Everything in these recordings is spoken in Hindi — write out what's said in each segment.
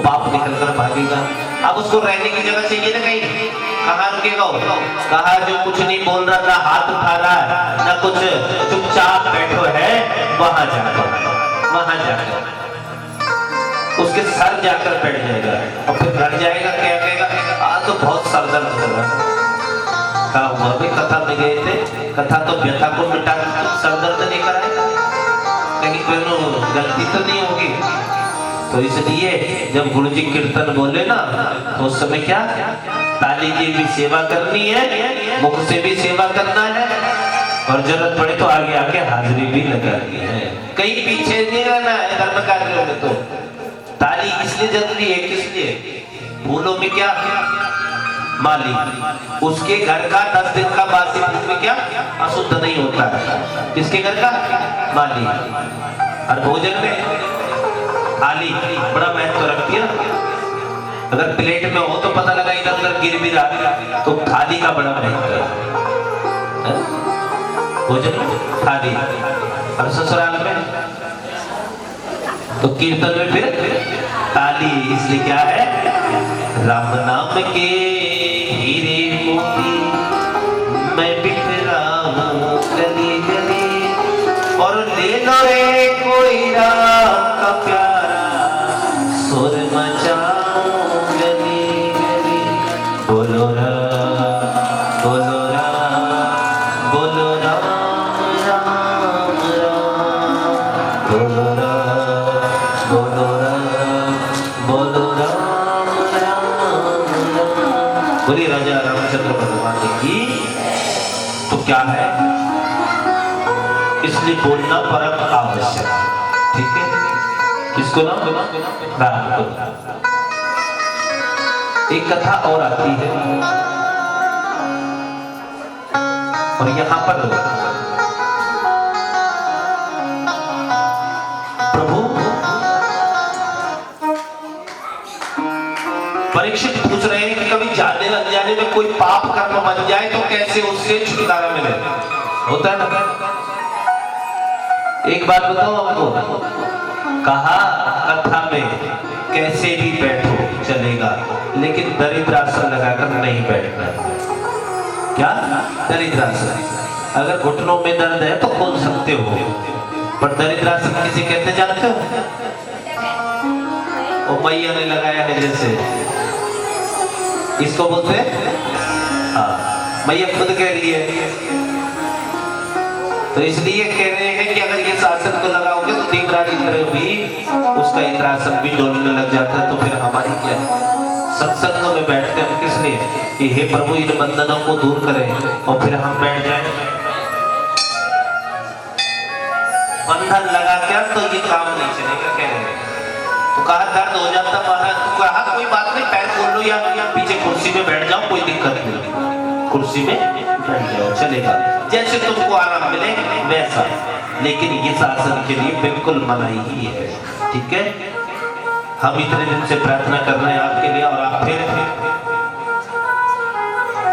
पाप निकल कर भागेगा। अब उसको रहने की जगह चाहिए ना कहीं, कहाँ रुकेगा वो? कहा जो कुछ नहीं बोल रहा, ना हाथ उठा रहा है, ना कुछ, चुपचाप बैठो है, वहां जाकर उसके सर जाकर बैठ जाएगा और फिर घर जाएगा, क्या कहेगा, आज तो बहुत सर दर्द कर रहा। कहा हुआ भी कथा में गए थे, कथा तो व्यथा को मिटा, सर दर्द नहीं कराएगा, कहीं कोई गलती तो नहीं होगी। तो इसलिए जब गुरु जी कीर्तन बोले ना, तो उस समय क्या, ताली की भी सेवा करनी है, मुख से भी सेवा करना है, और जरूरत पड़े तो आगे आके हाजिरी भी लगानी है, कहीं पीछे नहीं रहना है धर्म कार्यों में। तो ताली इसलिए जरूरी है, किस लिए? फूलों में क्या, माली, उसके घर का 10 दिन का बासी फूल में क्या अशुद्ध नहीं होता है, किसके घर का? माली। और भोजन में थाली बड़ा महत्व रखती है ना। अगर प्लेट में हो तो पता लगा इधर उधर गिर भी रहा, तो थाली का बड़ा महत्व है। भोजन में थाली, और ससुराल में तो कीर्तन में फिर ताली। इसलिए क्या है, राम नाम के हीरे मोती मैं बिखरा हूं गली गली, और ले लो रे कोई राम का प्यारा सुर मचाऊं गली गली। बोलो राम, बोलो राम, बोलो राम राम राम, बोलो राम, बोलो राम, बोलो राम राम राम। बोलिए राजा रामचंद्र भगवान की। तो क्या है, इसलिए बोलना परम आवश्यक, ठीक है? किसको ना राम को। एक कथा और आती है, और यहां पर प्रभु परीक्षित पूछ रहे हैं कि कभी जाने अनजाने में कोई पाप कर्म बन जाए तो कैसे उससे छुटकारा मिले। होता है ना। एक बात बताओ आपको, कहा कथा में कैसे भी बैठो चलेगा, लेकिन दरिद्रासन लगाकर नहीं बैठना। क्या दरिद्रासन? अगर घुटनों में दर्द है तो खोल सकते हो, पर दरिद्रासन किसे कहते जानते हो? वो मैया ने लगाया है जैसे, इसको बोलते हैं, हाँ मैया खुद कह रही है। तो इसलिए कह रहे हैं कि अगर ये शासन को लगाओगे तो देवराज इंद्र भी उसका इंद्रासन भी डोलने लग जाता है। तो फिर हमारी क्या सत्संग में बैठते हैं किस लिए कि हे प्रभु इन बंधनों को दूर करें, और फिर हम बैठ जाएं बंधन लगा क्या, तो ये काम नहीं चलेगा कह रहे हैं। तो कहा दर्द हो जाता महाराज, तो कहा कोई बात नहीं, पैर खोल लो या पीछे कुर्सी में बैठ जाओ, कोई दिक्कत नहीं, कुर्सी में बैठ जाओ चलेगा, जैसे तुमको आराम मिले वैसा। लेकिन ये शासन के लिए बिल्कुल मनाही ही है, ठीक है? हम इतने दिन से प्रार्थना कर रहे हैं आपके लिए, और आप फिर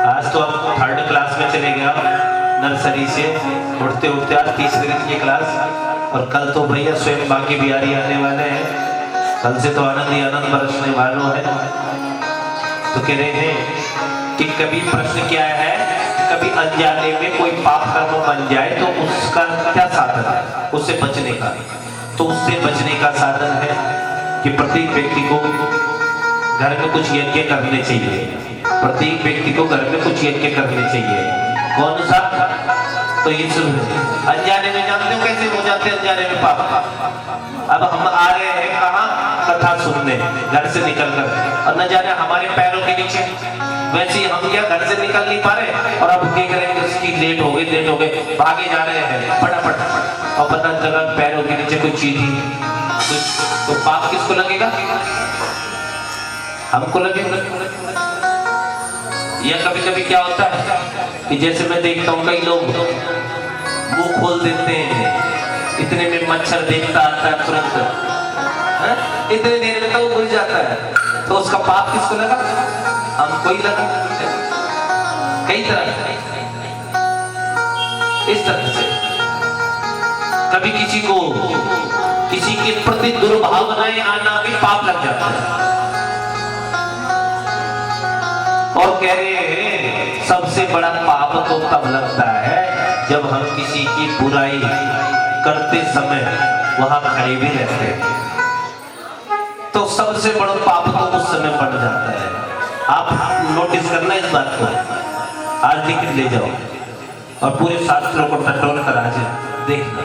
आज तो आप 3rd क्लास में चले गए, नर्सरी से उठते उठते आज 3रे दिन की क्लास, और कल तो भैया स्वयं बाकी बिहारी आने वाले हैं, कल से तो आनंद ही आनंद बरसने वालों है। तो कह रहे हैं कि कभी प्रश्न क्या है, कभी अनजाने में कोई पाप कर्म बन जाए तो उसका क्या साधन है उससे बचने का? तो उससे बचने का साधन है कि प्रत्येक व्यक्ति को घर में कुछ यज्ञ करने चाहिए, प्रत्येक व्यक्ति को घर में कुछ यज्ञ करने चाहिए। कौन सा? तो ये अनजाने में, जानते हो कैसे हो जाते हैं अनजाने में पाप? अब हम आ रहे हैं कहाँ, कथा सुनने, घर से निकलकर, और न जाने हमारे पैरों के नीचे, वैसे ही हम क्या घर से निकल नहीं पा रहे, और अब देख रहे हैं कि लेट हो गए, भागे जा रहे हैं फटाफट, और पता चला पैरों के नीचे कोई चीज ही, तो पाप किसको लगेगा? हमको लगेगा। या कभी कभी क्या होता है कि जैसे मैं देखता हूँ कई लोग मुंह खोल देते हैं, इतने में मच्छर देखता आता है तुरंत, इतने देर में तो वो घुस जाता है, तो उसका पाप किसको लगा? हमको ही लगा। कई तरह इस तरह से कभी किसी के प्रति दुर्भावनाएं आना भी पाप लग जाता है। और कह रहे हैं सबसे बड़ा पाप तो तब लगता है जब हम किसी की बुराई करते समय वहां खड़े भी रहते हैं, तो सबसे बड़ा पाप तो उस समय बढ़ जाता है। आप नोटिस करना इस बात को, आज लिख ले जाओ और पूरे शास्त्रों को टटोल कर आज देखना।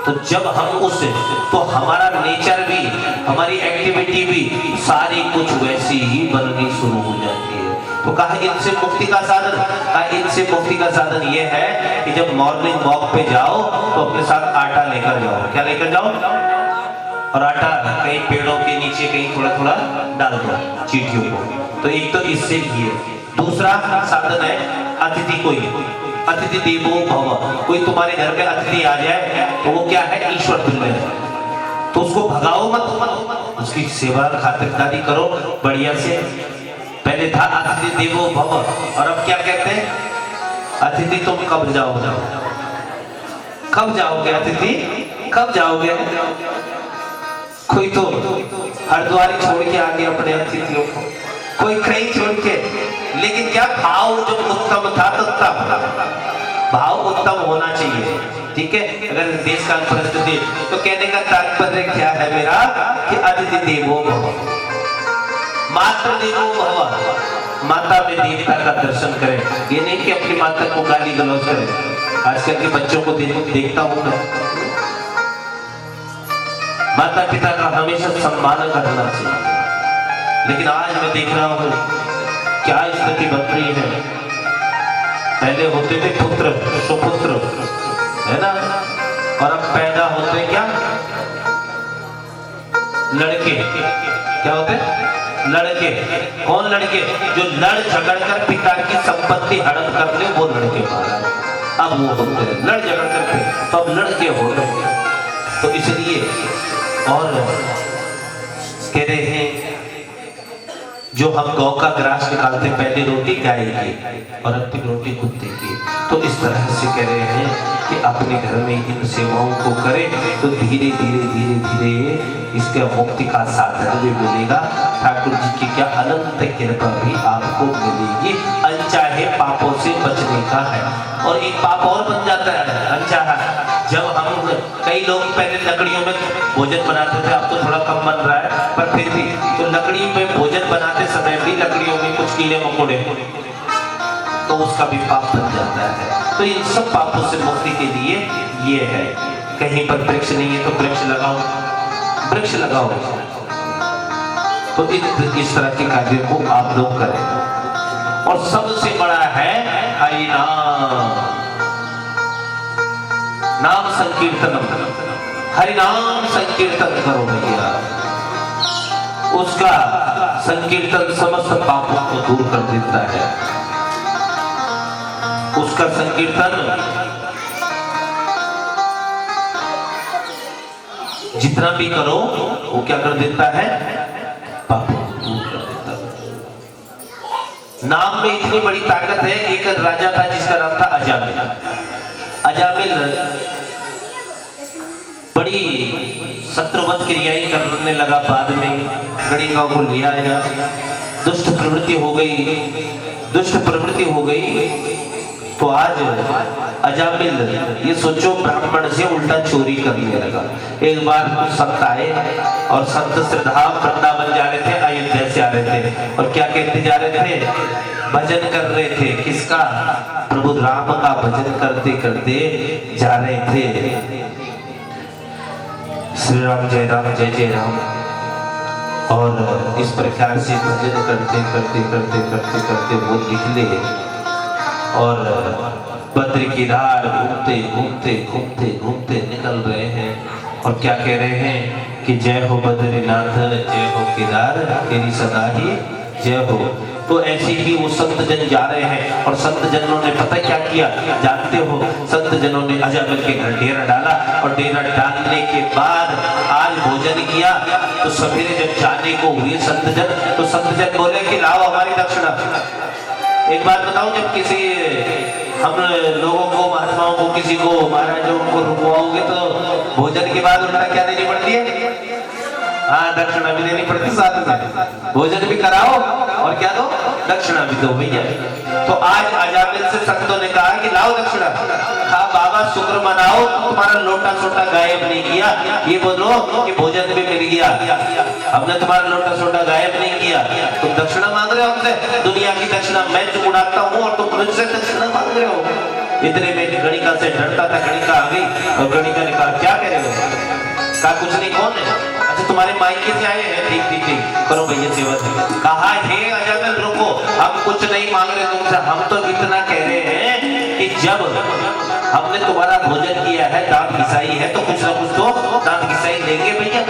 तो जब हम उससे, तो हमारा नेचर भी, हमारी एक्टिविटी भी सारी कुछ वैसी ही बननी शुरू हो जाती है। तो कहा इनसे मुक्ति का साधन, कहा इनसे मुक्ति का साधन ये है कि जब मॉर्निंग वॉक पे जाओ तो अपने साथ आटा लेकर जाओ। क्या लेकर जाओ? और आटा कहीं पेड़ों के नीचे कहीं थोड़ा थोड़ा डाल दो चींटियों को। तो एक तो इससे ये, दूसरा साधन है अतिथि कोई, अतिथि देवो भव, कोई तुम्हारे घर में अतिथि आ जाए तो वो क्या है, ईश्वर तुल्य है, तो उसको भगाओ मत, उसकी सेवा खातिरदारी करो बढ़िया से। पहले था अतिथि देवो भव, और अब क्या कहते हैं, अतिथि तुम कब जाओगे, कब जाओगे अतिथि, कब जाओगे। कोई तो हरिद्वार छोड़ के आ गया अपने अतिथियों को, कोई कहीं छोड़ के, लेकिन क्या भाव जो उत्तम था तो तब भाव उत्तम होना चाहिए, ठीक है। अगर देश काल परिस्थिति, तो कहने का तात्पर्य क्या है मेरा कि अतिथि देवो भव, मातृ देवो भव, माता में देवता का दर्शन करें। ये नहीं कि अपनी माता को गाली गलौज करें, आजकल के बच्चों को देखता हूं मैं, माता पिता का हमेशा सम्मान करना चाहिए। लेकिन आज मैं देख रहा हूं क्या स्थिति बन रही है। पहले होते थे पुत्र सुपुत्र, है ना, और अब पैदा होते क्या लड़के, क्या होते लड़के। कौन लड़के? जो लड़ झगड़ कर पिता की संपत्ति हड़प कर ले, वो लड़के मारा। अब वो होते हैं लड़ झगड़ करके, तो अब लड़के हो रहे। तो इसलिए और कह रहे हैं जो हम गौ का ग्रास निकालते, पहले रोटी गाय की और अंतिम रोटी कुत्ते की। तो इस तरह से कह रहे हैं कि अपने घर में इन सेवाओं को करें तो धीरे धीरे धीरे धीरे इसके मुक्ति का साधन भी मिलेगा। ठाकुर जी की क्या अनंत कृपा भी आपको मिलेगी। अनचाहे पापों से बचने का है। और एक पाप और बन जाता है अनचाहा, जब हम, कई लोग पहले लकड़ियों में भोजन बनाते थे, अब तो थोड़ा कम बन रहा है, पर फिर भी तो लकड़ी में भोजन बनाते समय भी लकड़ियों में कुछ कीड़े मकोड़े, तो उसका भी पाप बन जाता है। तो इन सब पापों से मुक्ति के लिए ये है, कहीं पर वृक्ष नहीं है तो वृक्ष लगाओ, वृक्ष लगाओ। तो इस तरह के कार्य को आप लोग करें। और सबसे बड़ा है हरि नाम, नाम संकीर्तन, हरि नाम संकीर्तन करो भैया। उसका संकीर्तन समस्त पापों को दूर कर देता है। उसका संकीर्तन जितना भी करो वो क्या कर देता है, पापों को दूर कर देता है। नाम में इतनी बड़ी ताकत है। एक राजा था जिसका नाम था अजामिल। अजामिल बड़ी शत्रुवत क्रियाएं करने लगा, बाद में गणिका को लिया आया, दुष्ट प्रवृत्ति हो गई, दुष्ट प्रवृत्ति हो गई। तो आज अजामिल ये सोचो ब्राह्मण से उल्टा चोरी करने लगा। एक बार संत आए और संत श्रद्धा वृंदावन जा रहे थे, अयोध्या से आ रहे थे, और क्या कहते जा रहे थे, भजन कर रहे थे। किसका? प्रभु राम का भजन करते करते जा रहे थे। श्री राम जय राम जय जय राम। और इस प्रकार से भजन करते करते करते करते करते वो निकले और बद्र केदार घूमते घूमते घूमते घूमते निकल रहे हैं। और क्या कह रहे हैं कि जय हो बद्रीनाथ, जय हो केदार, तेरी सदा ही जय हो। तो ऐसे ही वो संत जन जा रहे हैं, और संत जनों ने पता क्या किया जानते हो? संत जनों ने अजामिल के घर डेरा डाला, और डेरा डालने के बाद आज भोजन किया। तो सवेरे जब जाने को हुए संत जन, तो संत जन बोले कि लाओ हमारी दक्षिणा। एक बात बताऊं, जब किसी हम लोगों को, महात्माओं को, किसी को महाराजों को रुकवाओगे तो भोजन के बाद उल्टा क्या देनी पड़ती है? हाँ दक्षिणा भी देनी पड़ती साथ में, भोजन भी कराओ और क्या दो, दक्षिणा भी दो भैया। तो आज अजामिल से संतों ने कहा कि लाओ दक्षिणा। कहा बाबा शुक्र मनाओ तुम्हारा लोटा सोटा गायब नहीं किया, ये बोलो कि भोजन भी मिल गया, हमने तुम्हारा लोटा सोटा गायब नहीं किया। तुम दक्षिणा मांग रहे हो हमसे, दुनिया की दक्षिणा मैं उड़ाता हूँ और तुम मुझसे दक्षिणा मांग रहे हो। इतने में गणिका से डरता था, गणिका आ गई और गणिका ने कहा क्या कह रहे हो? कहा कुछ नहीं, कौन है? अच्छा तुम्हारे मायके से आए हैं, ठीक ठीक ठीक, करो भैया सेवा। कहा हे अजामिल रुको, हम कुछ नहीं मांग रहे तुमसे, हम तो इतना कह रहे हैं कि जब हमने तुम्हारा भोजन किया है, दांत घिसाई है, तो कुछ ना कुछ तो दांत घिसाई लेंगे भैया,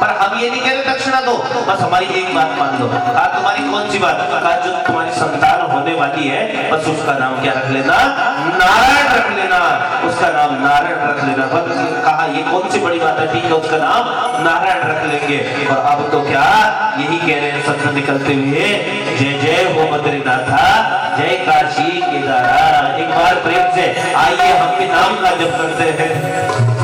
पर हम ये नहीं कह रहे दक्षिणा दो, बस हमारी एक बात मान लो। कहा तुम्हारी कौन सी बात? कहा जो तुम्हारी संतान होने वाली है बस उसका नाम क्या रख लेना? नारायण रख लेना, उसका नाम नारायण रख लेना। बस कहा ये कौन सी बड़ी बात है, ठीक है उसका नाम नारायण रख लेंगे। और अब तो क्या यही कह रहे हैं संत निकलते हुए, जय जय हो बद्रीनाथा, जय काशी केदारा। एक बार प्रेम से आइए हम भी नाम का जप करते हैं।